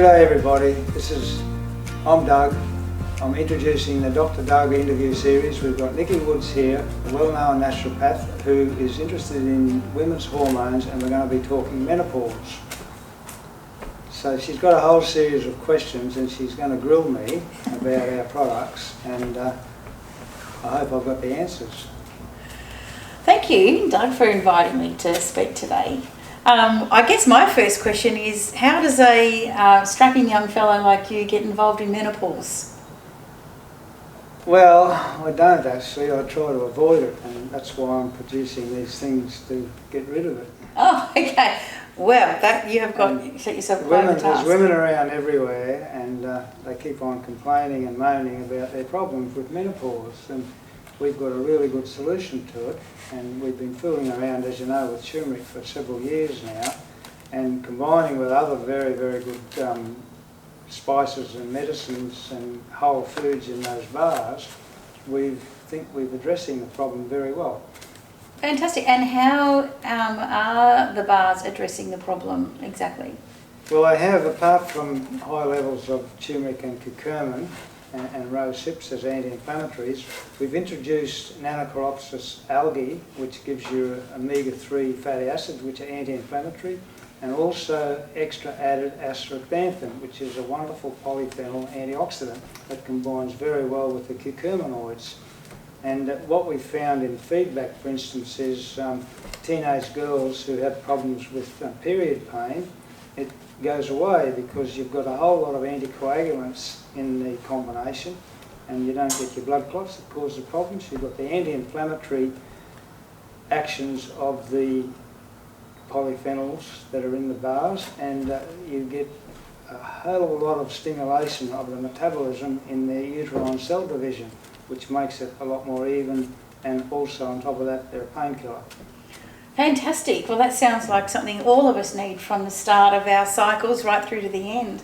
G'day everybody, I'm Doug. I'm introducing the Dr. Doug interview series. We've got Nicky Wood here, a well-known naturopath who is interested in women's hormones, and we're going to be talking menopause. So she's got a whole series of questions and she's going to grill me about our products, and I hope I've got the answers. Thank you, Doug, for inviting me to speak today. I guess my first question is, how does a strapping young fellow like you get involved in menopause? Well, I don't actually. I try to avoid it, and that's why I'm producing these things, to get rid of it. Oh, okay. Well, that you have set yourself quite a task. There's women around everywhere, and they keep on complaining and moaning about their problems with menopause, and we've got a really good solution to it. And we've been fooling around, as you know, with turmeric for several years now, and combining with other very, very good spices and medicines and whole foods in those bars, we think we're addressing the problem very well. Fantastic. And how are the bars addressing the problem exactly? Well, they have, apart from high levels of turmeric and curcumin and rose hips as anti-inflammatories, we've introduced Nanocoropsis algae, which gives you omega-3 fatty acids, which are anti-inflammatory, and also extra added azathioxanthin, which is a wonderful polyphenol antioxidant that combines very well with the curcuminoids. And what we found in feedback, for instance, is teenage girls who have problems with period pain, it goes away because you've got a whole lot of anticoagulants in the combination, and you don't get your blood clots that cause the problems. You've got the anti-inflammatory actions of the polyphenols that are in the bars, and you get a whole lot of stimulation of the metabolism in the uterine cell division, which makes it a lot more even, and also on top of that they're a painkiller. Fantastic. Well, that sounds like something all of us need from the start of our cycles right through to the end.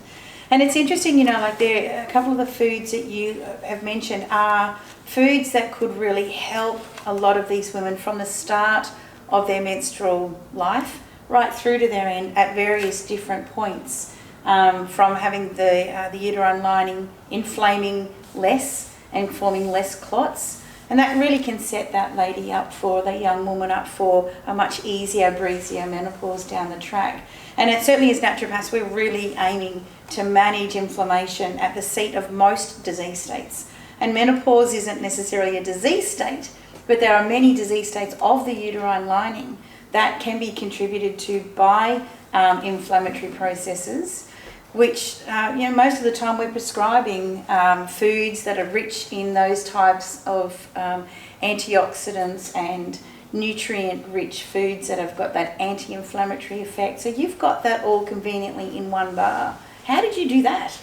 And it's interesting, like there a couple of the foods that you have mentioned are foods that could really help a lot of these women from the start of their menstrual life right through to their end at various different points, from having the uterine lining inflaming less and forming less clots. And that really can set that lady up, for the young woman up, for a much easier, breezier menopause down the track. And it certainly as naturopaths, we're really aiming to manage inflammation at the seat of most disease states. And menopause isn't necessarily a disease state, but there are many disease states of the uterine lining that can be contributed to by inflammatory processes, which most of the time we're prescribing foods that are rich in those types of antioxidants and nutrient-rich foods that have got that anti-inflammatory effect. So you've got that all conveniently in one bar. How did you do that?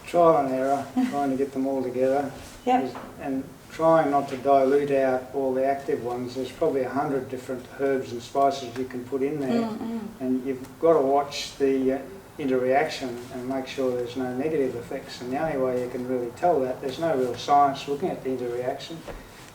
Trial and error, trying to get them all together. Yep. And trying not to dilute out all the active ones. There's probably 100 different herbs and spices you can put in there, and you've got to watch the interreaction and make sure there's no negative effects. And the only way you can really tell that, there's no real science looking at the interreaction.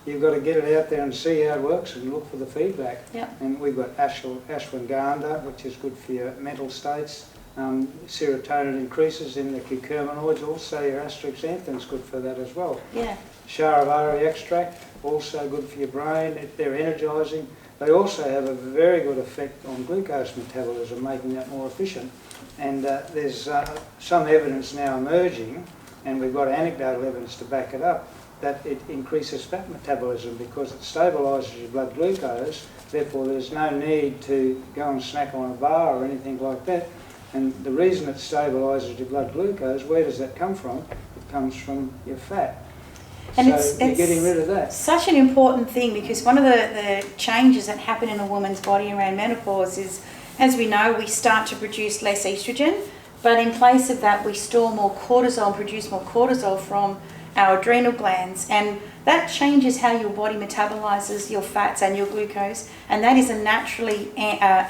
You've got to get it out there and see how it works and look for the feedback. Yep. And we've got ashwagandha, which is good for your mental states. Serotonin increases in the curcuminoids, also your azathioxanthin is good for that as well. Yeah. Sharavari extract, also good for your brain. They're energising. They also have a very good effect on glucose metabolism, making that more efficient. And there's some evidence now emerging, and we've got anecdotal evidence to back it up, that it increases fat metabolism because it stabilises your blood glucose. Therefore, there's no need to go and snack on a bar or anything like that. And the reason it stabilises your blood glucose, where does that come from? It comes from your fat. And so you're getting rid of that. Such an important thing, because one of the changes that happen in a woman's body around menopause is, as we know, we start to produce less estrogen, but in place of that we store more cortisol and produce more cortisol from our adrenal glands, and that changes how your body metabolizes your fats and your glucose, and that is a naturally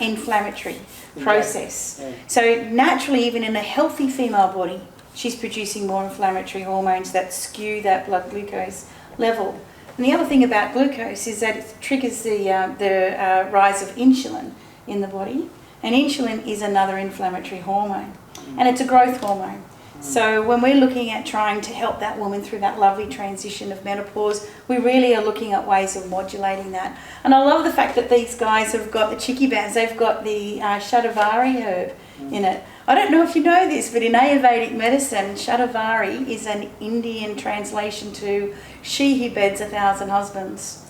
inflammatory process. Yeah. So naturally, even in a healthy female body, she's producing more inflammatory hormones that skew that blood glucose level. And the other thing about glucose is that it triggers the rise of insulin in the body, and insulin is another inflammatory hormone. and it's a growth hormone. So when we're looking at trying to help that woman through that lovely transition of menopause, we really are looking at ways of modulating that. And I love the fact that these guys have got the ChickiBams. They've got the Shatavari herb in it. I don't know if you know this, but in Ayurvedic medicine, Shatavari is an Indian translation to she who beds 1,000 husbands.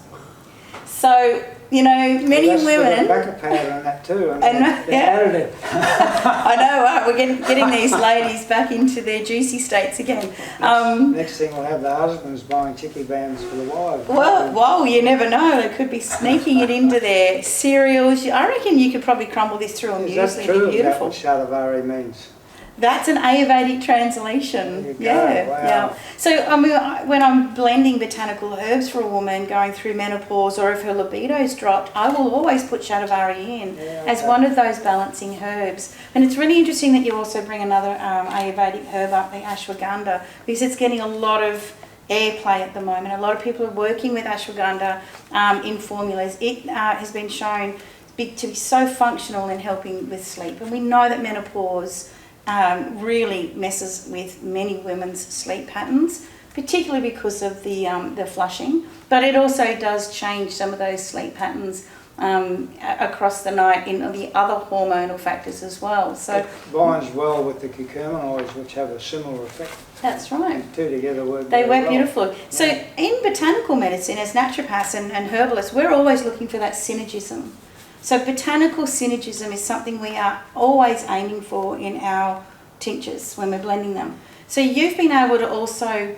So, you know, many women... That's a powder on that too. I know, right? We're getting these ladies back into their juicy states again. Next thing we'll have the husbands buying ChickiBams for the wives. Well, you never know. They could be sneaking it into their cereals. I reckon you could probably crumble this through a muesli. Is that true? It'd be beautiful. Is that what Shatavari means? That's an Ayurvedic translation. Yeah, wow. yeah. So I mean, when I'm blending botanical herbs for a woman going through menopause, or if her libido's dropped, I will always put Shatavari in as one of those balancing herbs. And it's really interesting that you also bring another Ayurvedic herb up, the ashwagandha, because it's getting a lot of airplay at the moment. A lot of people are working with ashwagandha in formulas. It has been shown to be so functional in helping with sleep, and we know that menopause really messes with many women's sleep patterns, particularly because of the flushing. But it also does change some of those sleep patterns across the night in the other hormonal factors as well. So it binds well with the curcuminoids, which have a similar effect. That's right. The two together work. They work well. beautifully. So in botanical medicine, as naturopaths and herbalists, we're always looking for that synergism. So botanical synergism is something we are always aiming for in our tinctures when we're blending them. So you've been able to also,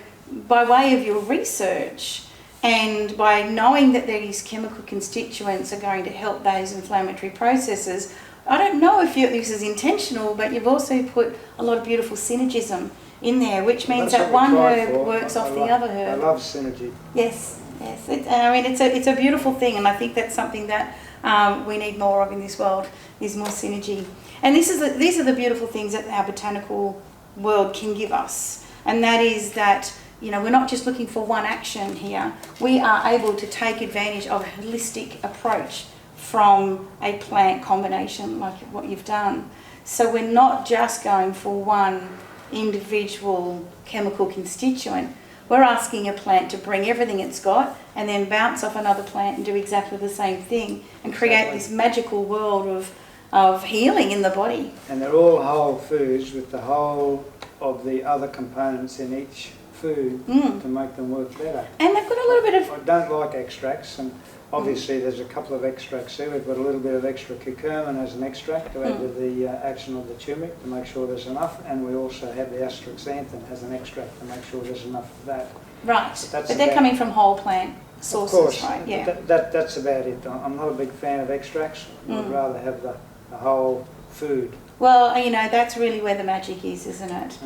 by way of your research and by knowing that these chemical constituents are going to help those inflammatory processes, I don't know if this is intentional, but you've also put a lot of beautiful synergism in there, which means that one herb works off the other herb. I love synergy. Yes. I mean, it's a beautiful thing, and I think that's something that we need more of in this world, is more synergy. And these are the beautiful things that our botanical world can give us, and that is that, you know, we're not just looking for one action here. We are able to take advantage of a holistic approach from a plant combination like what you've done. So we're not just going for one individual chemical constituent. We're asking a plant to bring everything it's got and then bounce off another plant and do exactly the same thing and create this magical world of healing in the body. And they're all whole foods with the whole of the other components in each food to make them work better. And they've got a little bit of... I don't like extracts, and obviously there's a couple of extracts there. We've got a little bit of extra curcumin as an extract to add to the action of the turmeric to make sure there's enough, and we also have the astaxanthin as an extract to make sure there's enough of that. Right, but they're coming from whole plant sources, of course, right? Yeah. That's about it. I'm not a big fan of extracts. I'd rather have the whole food. Well, you know, that's really where the magic is, isn't it?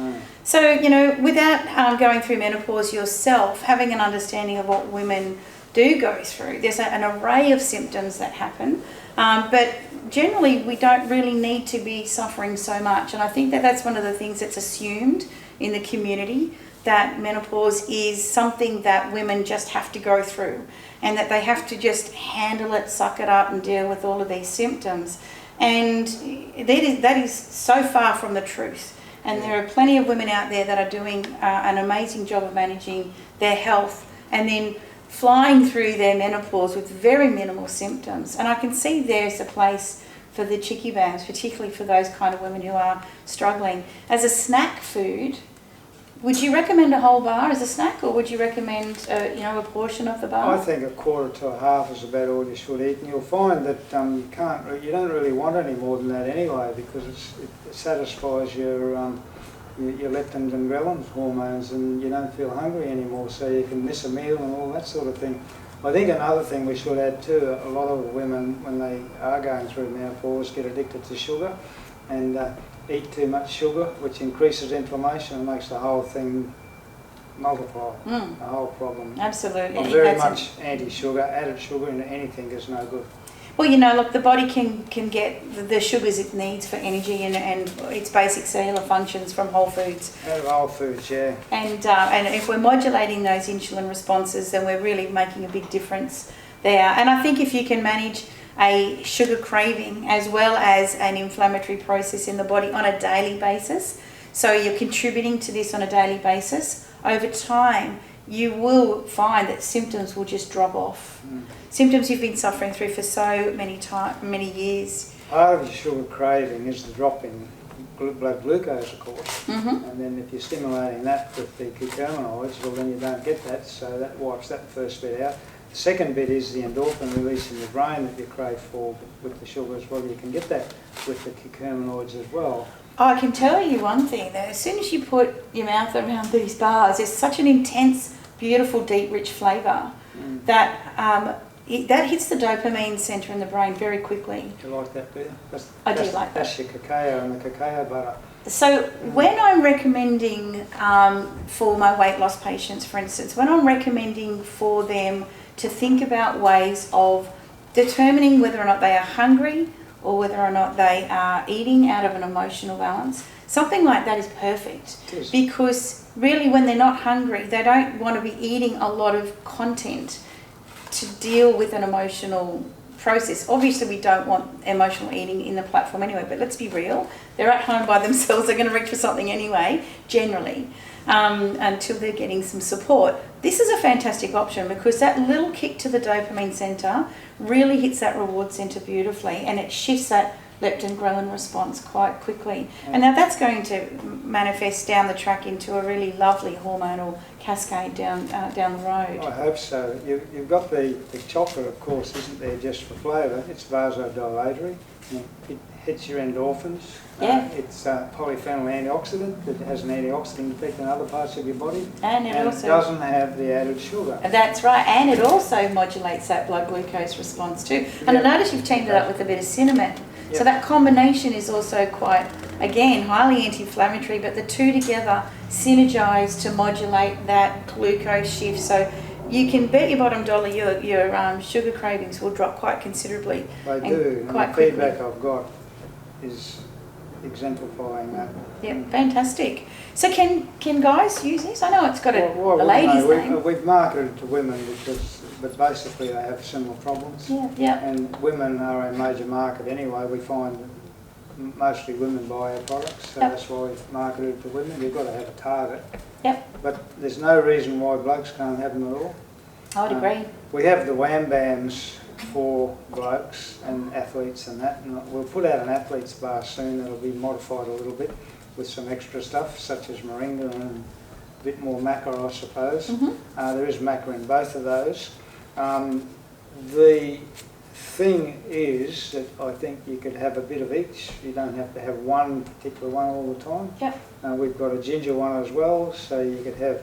So, you know, without going through menopause yourself, having an understanding of what women do go through, there's an array of symptoms that happen, but generally we don't really need to be suffering so much. And I think that that's one of the things that's assumed in the community, that menopause is something that women just have to go through and that they have to just handle it, suck it up and deal with all of these symptoms. And that is so far from the truth. And there are plenty of women out there that are doing an amazing job of managing their health and then flying through their menopause with very minimal symptoms. And I can see there's a place for the ChickiBams, particularly for those kind of women who are struggling. As a snack food, would you recommend a whole bar as a snack, or would you recommend a portion of the bar? I think a quarter to a half is about all you should eat, and you'll find that you don't really want any more than that anyway, because it satisfies your leptins and ghrelins hormones, and you don't feel hungry anymore, so you can miss a meal and all that sort of thing. I think another thing we should add too, a lot of women when they are going through menopause get addicted to sugar and eat too much sugar, which increases inflammation and makes the whole thing multiply, the whole problem. Absolutely. I'm very much anti-sugar. Added sugar into anything is no good. Well, you know, look, the body can get the sugars it needs for energy and its basic cellular functions from whole foods. Out of whole foods, yeah. And if we're modulating those insulin responses, then we're really making a big difference there. And I think if you can manage a sugar craving as well as an inflammatory process in the body on a daily basis, so you're contributing to this on a daily basis, over time you will find that symptoms will just drop off. Symptoms you've been suffering through for so many years. Part of your sugar craving is the drop in blood glucose, of course, and then if you're stimulating that with the curcuminoids, well then you don't get that, so that wipes that first bit out. The second bit is the endorphin release in your brain that you crave for with the sugar as well. You can get that with the curcuminoids as well. I can tell you one thing though, as soon as you put your mouth around these bars, there's such an intense, beautiful, deep, rich flavour that that hits the dopamine centre in the brain very quickly. Do you like that bit? I do like that. That's your cacao and the cacao butter. So when I'm recommending for my weight loss patients, for instance, when I'm recommending for them to think about ways of determining whether or not they are hungry or whether or not they are eating out of an emotional balance, something like that is perfect. Because really when they're not hungry, they don't want to be eating a lot of content to deal with an emotional process. Obviously we don't want emotional eating in the platform anyway, but let's be real, they're at home by themselves, they're going to reach for something anyway, generally, until they're getting some support. This is a fantastic option because that little kick to the dopamine centre really hits that reward centre beautifully, and it shifts that leptin ghrelin response quite quickly. And now that's going to manifest down the track into a really lovely hormonal cascade down the road. I hope so. You've got the chocolate, of course, isn't there just for flavour. It's vasodilatory. It hits your endorphins. Yeah. It's a polyphenol antioxidant that has an antioxidant effect in other parts of your body. And it also doesn't have the added sugar. That's right, and it also modulates that blood glucose response too. And I notice you've teamed it up with a bit of cinnamon. So that combination is also quite, again, highly anti-inflammatory, but the two together synergise to modulate that glucose shift. So you can bet your bottom dollar your sugar cravings will drop quite considerably. They do, and the feedback I've got is exemplifying that. Yeah, fantastic. So can guys use this? I know it's got a lady's name. We've marketed it to women but basically they have similar problems. Yeah. And women are a major market anyway. We find that mostly women buy our products, so that's why we've marketed it to women. You've got to have a target. Yep. But there's no reason why blokes can't have them at all. I would agree. We have the wham-bams for blokes and athletes and that, and we'll put out an athlete's bar soon that'll be modified a little bit with some extra stuff such as moringa and a bit more maca, I suppose. There is maca in both of those. The thing is that I think you could have a bit of each. You don't have to have one particular one all the time. Yep. We've got a ginger one as well, so you could have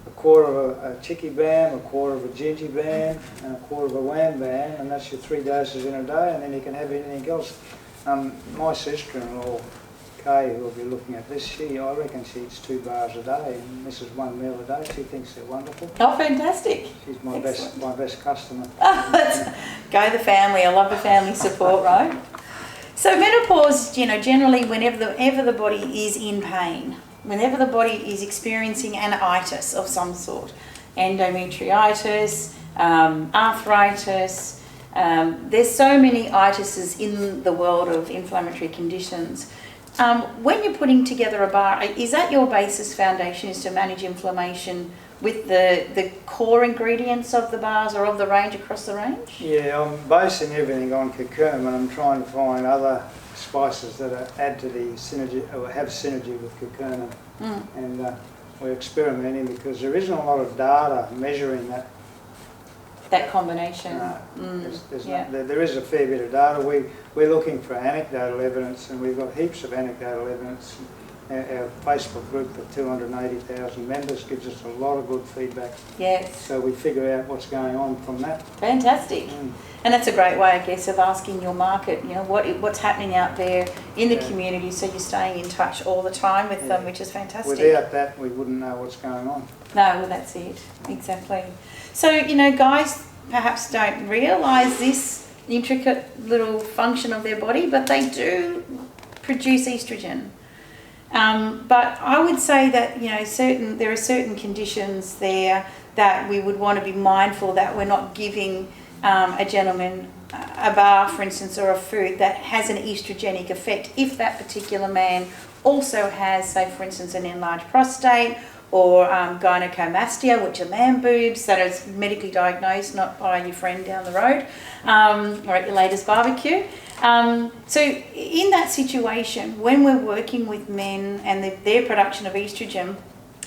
a quarter of a ChickiBam, a quarter of a gingy-bam, and a quarter of a wham-bam, and that's your 3 doses in a day, and then you can have anything else. My sister-in-law, Kay, who will be looking at this, I reckon she eats 2 bars a day, and this is 1 meal a day. She thinks they're wonderful. Oh, fantastic. She's my best customer. Go the family. I love the family support, right? So menopause, generally whenever the body is in pain, whenever the body is experiencing an itis of some sort, endometriitis, arthritis, there's so many itises in the world of inflammatory conditions. When you're putting together a bar, is that your basis foundation, is to manage inflammation with the core ingredients of the bars or of the range across the range? Yeah, I'm basing everything on curcumin. I'm trying to find other spices that add to the synergy or have synergy with curcumin. And we're experimenting because there isn't a lot of data measuring that combination. There is a fair bit of data. We're looking for anecdotal evidence, and we've got heaps of anecdotal evidence. Our Facebook group of 280,000 members gives us a lot of good feedback. Yes. So we figure out what's going on from that. Fantastic. And that's a great way, I guess, of asking your market, what's happening out there in the community, so you're staying in touch all the time with them, which is fantastic. Without that, we wouldn't know what's going on. No, well, that's it. Exactly. So, guys perhaps don't realise this intricate little function of their body, but they do produce estrogen. But I would say that, there are certain conditions there that we would want to be mindful that we're not giving a gentleman a bar, for instance, or a food that has an estrogenic effect, if that particular man also has, say, for instance, an enlarged prostate or gynecomastia, which are man boobs that is medically diagnosed, not by your friend down the road or at your latest barbecue. So in that situation, when we're working with men and their production of estrogen,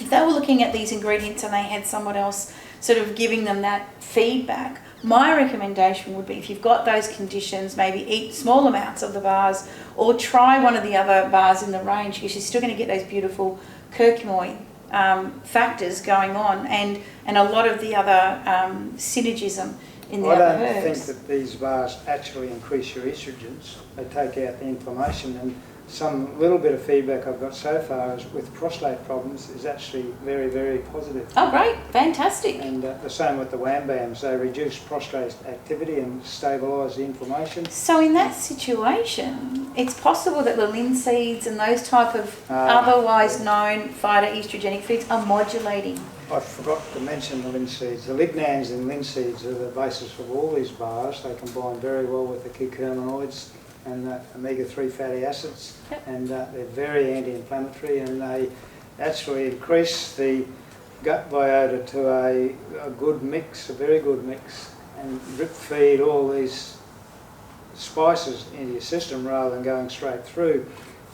if they were looking at these ingredients and they had someone else sort of giving them that feedback, my recommendation would be, if you've got those conditions, maybe eat small amounts of the bars or try one of the other bars in the range, because you're still going to get those beautiful curcumin factors going on and a lot of the other synergism in the other herbs. I don't think that these bars actually increase your estrogens. They take out the inflammation, and some little bit of feedback I've got so far is with prostate problems is actually very, very positive. Oh, great. Fantastic. And the same with the wham-bams. They reduce prostate activity and stabilise the inflammation. So in that situation, it's possible that the linseeds and those type of otherwise known phytoestrogenic foods are modulating. I forgot to mention the linseeds. The lignans in linseeds are the basis of all these bars. They combine very well with the curcuminoids and omega-3 fatty acids, and they're very anti-inflammatory, and they actually increase the gut biota to a good mix, a very good mix, and drip feed all these spices into your system rather than going straight through.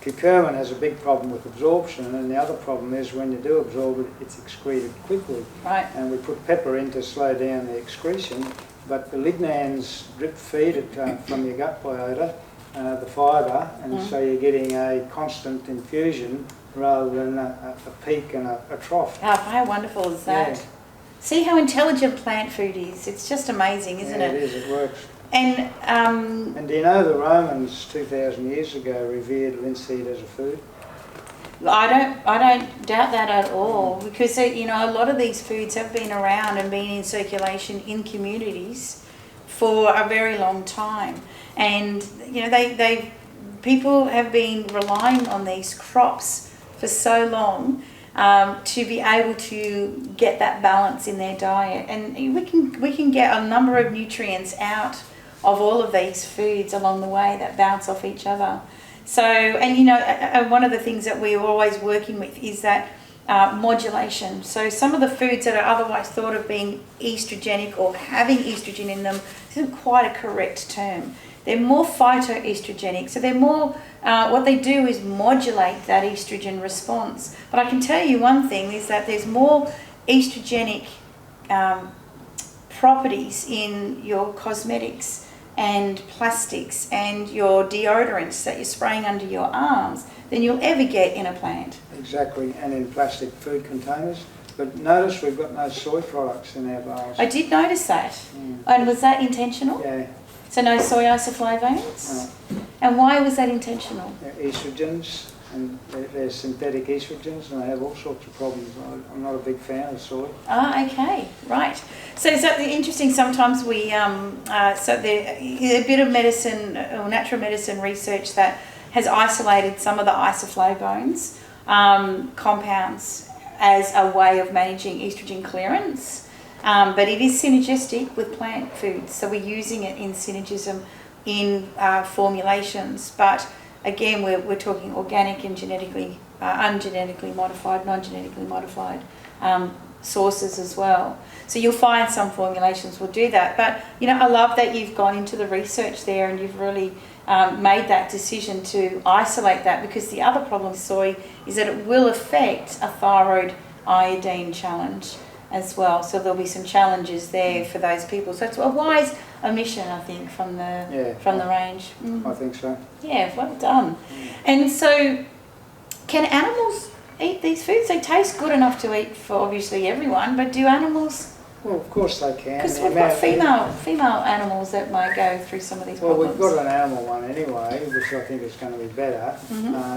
Curcumin has a big problem with absorption, and the other problem is when you do absorb it, it's excreted quickly. Right. And we put pepper in to slow down the excretion, but the lignans drip feed it from your gut biota, the fibre, and so you're getting a constant infusion rather than a peak and a trough. Oh, how wonderful is that? Yeah. See how intelligent plant food is. It's just amazing, isn't it? It is, it works. And do you know the Romans 2,000 years ago revered linseed as a food? I don't doubt that at all, because a lot of these foods have been around and been in circulation in communities for a very long time, and people have been relying on these crops for so long to be able to get that balance in their diet, and we can get a number of nutrients out of all of these foods along the way that bounce off each other. So, and one of the things that we're always working with is that modulation. So some of the foods that are otherwise thought of being estrogenic or having estrogen in them isn't quite a correct term. They're more phytoestrogenic. So they're more, what they do is modulate that estrogen response. But I can tell you one thing is that there's more estrogenic properties in your cosmetics and plastics and your deodorants that you're spraying under your arms than you'll ever get in a plant. Exactly, and in plastic food containers. But notice we've got no soy products in our bars. I did notice that. And was that intentional? Yeah. So no soy isoflavones? No. And why was that intentional? They're estrogens, and they're synthetic estrogens, and they have all sorts of problems. I'm not a big fan of soy. Ah, okay, right. So is that interesting? Sometimes we, so there a bit of medicine or natural medicine research that has isolated some of the isoflavones compounds as a way of managing estrogen clearance. But it is synergistic with plant foods, so we're using it in synergism in formulations. But again, we're talking organic and genetically, ungenetically modified, non-genetically modified sources as well. So you'll find some formulations will do that. But I love that you've gone into the research there and you've really made that decision to isolate that, because the other problem with soy is that it will affect a thyroid iodine challenge as well. So there'll be some challenges there for those people. So it's a wise omission, I think, from the range. I think so. Yeah, well done. And so, can animals eat these foods? They taste good enough to eat for obviously everyone, but do animals? Well, of course they can. Because we've got female animals that might go through some of these problems. Well, we've got an animal one anyway, which I think is going to be better.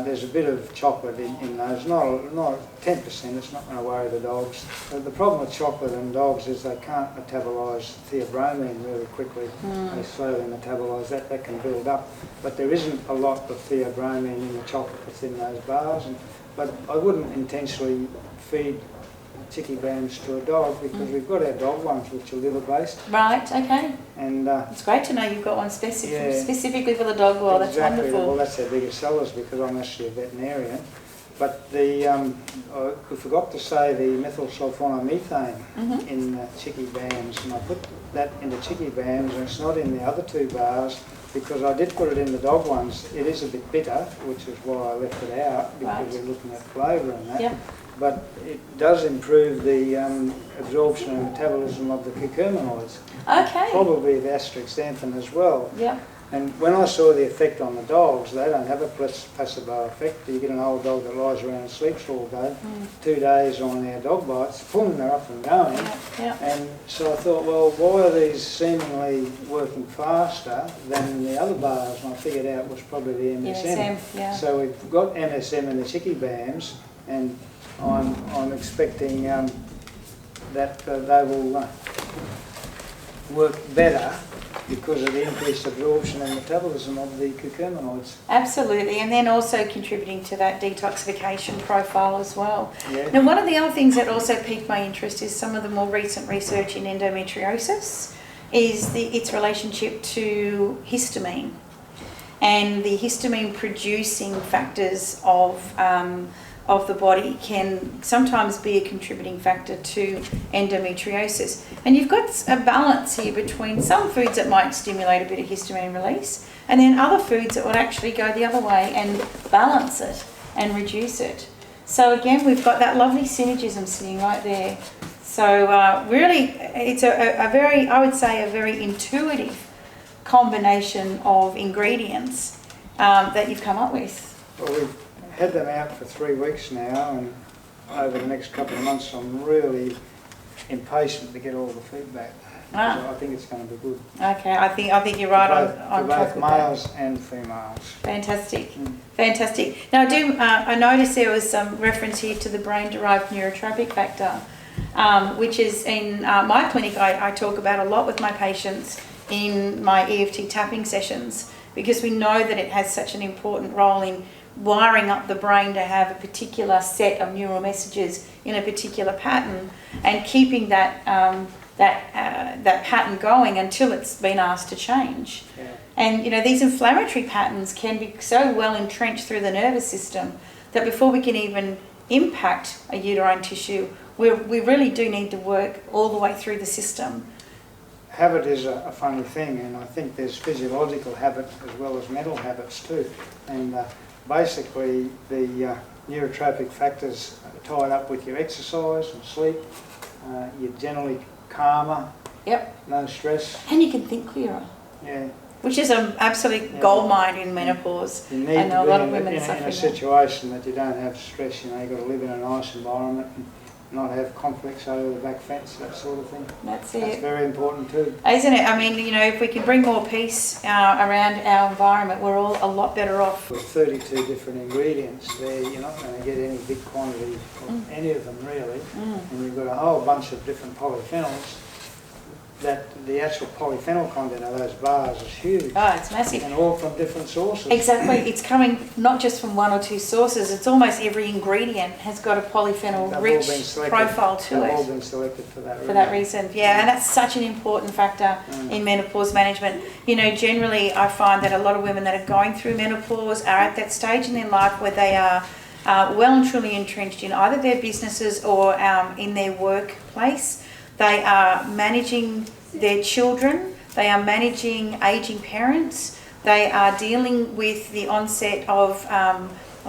There's a bit of chocolate in those, not 10%, it's not going to worry the dogs. The problem with chocolate in dogs is they can't metabolise theobromine really quickly. They slowly metabolise that can build up. But there isn't a lot of theobromine in the chocolate that's in those bars. But I wouldn't intentionally feed ChickiBams to a dog because we've got our dog ones which are liver-based. Right, okay. And it's great to know you've got one Yeah. specifically for the dog world. That's exactly. wonderful. Well, that's our biggest sellers because I'm actually a veterinarian. But I forgot to say the methylsulfonomethane in ChickiBams, and I put that in the ChickiBams, and it's not in the other two bars because I did put it in the dog ones. It is a bit bitter, which is why I left it out because we're looking at flavour and that. Yep. But it does improve the absorption and metabolism of the curcuminoids. Okay. Probably the astaxanthin as well. Yep. And when I saw the effect on the dogs, they don't have a placebo effect. You get an old dog that lies around and sleeps all day. 2 days on our dog bites, boom, they're up and going. Yep. And so I thought, well, why are these seemingly working faster than the other bars? And I figured out it was probably the MSM. Yeah. So we've got MSM in the ChickiBams, and I'm expecting that they will work better because of the increased absorption and metabolism of the curcuminoids. Absolutely, and then also contributing to that detoxification profile as well. Yeah. Now, one of the other things that also piqued my interest is some of the more recent research in endometriosis is its relationship to histamine and the histamine producing factors of the body can sometimes be a contributing factor to endometriosis. And you've got a balance here between some foods that might stimulate a bit of histamine release and then other foods that would actually go the other way and balance it and reduce it. So again, we've got that lovely synergism sitting right there. So really, it's a very, I would say, a very intuitive combination of ingredients that you've come up with. Well, we've had them out for 3 weeks now, and over the next couple of months I'm really impatient to get all the feedback. So I think it's going to be good. Okay, I think you're right on for track both with males and females. Fantastic, fantastic. Now I noticed there was some reference here to the brain-derived neurotropic factor, which is in my clinic I talk about a lot with my patients in my EFT tapping sessions because we know that it has such an important role in wiring up the brain to have a particular set of neural messages in a particular pattern and keeping that that pattern going until it's been asked to change. Yeah. And these inflammatory patterns can be so well entrenched through the nervous system that before we can even impact a uterine tissue, we really do need to work all the way through the system. Habit is a funny thing, and I think there's physiological habit as well as mental habits too. And basically, the neurotropic factors are tied up with your exercise and sleep. You're generally calmer. Yep. No stress. And you can think clearer. Yeah. Which is an absolute gold mine in menopause. You need and to a be lot of women in a situation that you don't have stress. You've got to live in a nice environment and not have conflicts over the back fence, that sort of thing. That's it. That's very important too. Isn't it? I mean, if we can bring more peace around our environment, we're all a lot better off. With 32 different ingredients there, you're not going to get any big quantity of any of them really. And you've got a whole bunch of different polyphenols. That the actual polyphenol content of those bars is huge. Oh, it's massive. And all from different sources. Exactly. It's coming not just from one or two sources. It's almost every ingredient has got a polyphenol-rich profile to it. They've all been selected for that reason. For that reason, yeah. And that's such an important factor in menopause management. Generally I find that a lot of women that are going through menopause are at that stage in their life where they are well and truly entrenched in either their businesses or in their workplace. They are managing their children, they are managing ageing parents, they are dealing with the onset of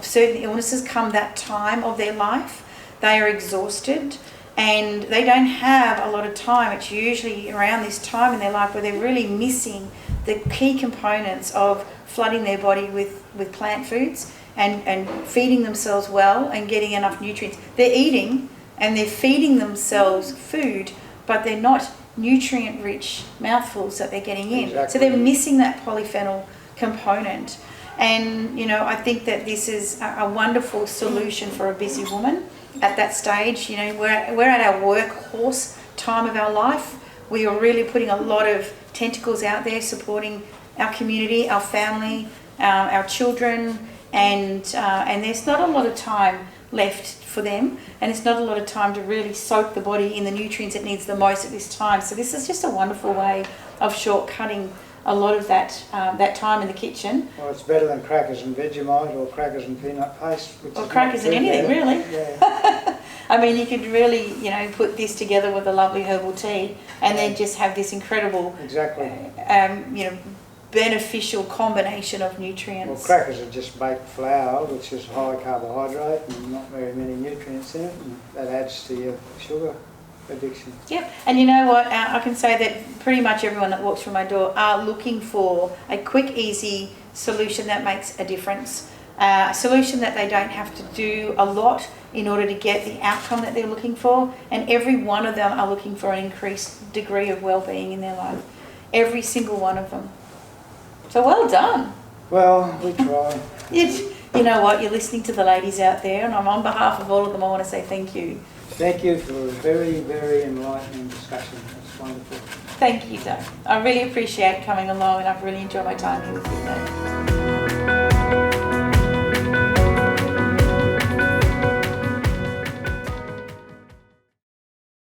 certain illnesses come that time of their life. They are exhausted and they don't have a lot of time. It's usually around this time in their life where they're really missing the key components of flooding their body with plant foods and feeding themselves well and getting enough nutrients. They're eating and they're feeding themselves food, but they're not nutrient-rich mouthfuls that they're getting in. Exactly. So they're missing that polyphenol component. And, I think that this is a wonderful solution for a busy woman at that stage. We're at our workhorse time of our life. We are really putting a lot of tentacles out there supporting our community, our family, our children, and there's not a lot of time left for them, and it's not a lot of time to really soak the body in the nutrients it needs the most at this time. So this is just a wonderful way of shortcutting a lot of that time in the kitchen. Well, it's better than crackers and Vegemite or crackers and peanut paste. Or crackers and anything, really. Yeah. I mean, you could really, put this together with a lovely herbal tea and then just have this incredible, Exactly. beneficial combination of Well, nutrients. crackers are just baked flour, which is high carbohydrate and not very many nutrients in it, and that adds to your sugar addiction. Yep, and you know what? I can say that pretty much everyone that walks through my door are looking for a quick, easy solution that makes a difference. A solution that they don't have to do a lot in order to get the outcome that they're looking for, and every one of them are looking for an increased degree of well-being in their life. Every single one of them. So well done. Well, we try. You know what? You're listening to the ladies out there, and on behalf of all of them, I want to say thank you. Thank you for a very, very enlightening discussion. It's wonderful. Thank you, Doug. I really appreciate coming along, and I've really enjoyed my time here with you today.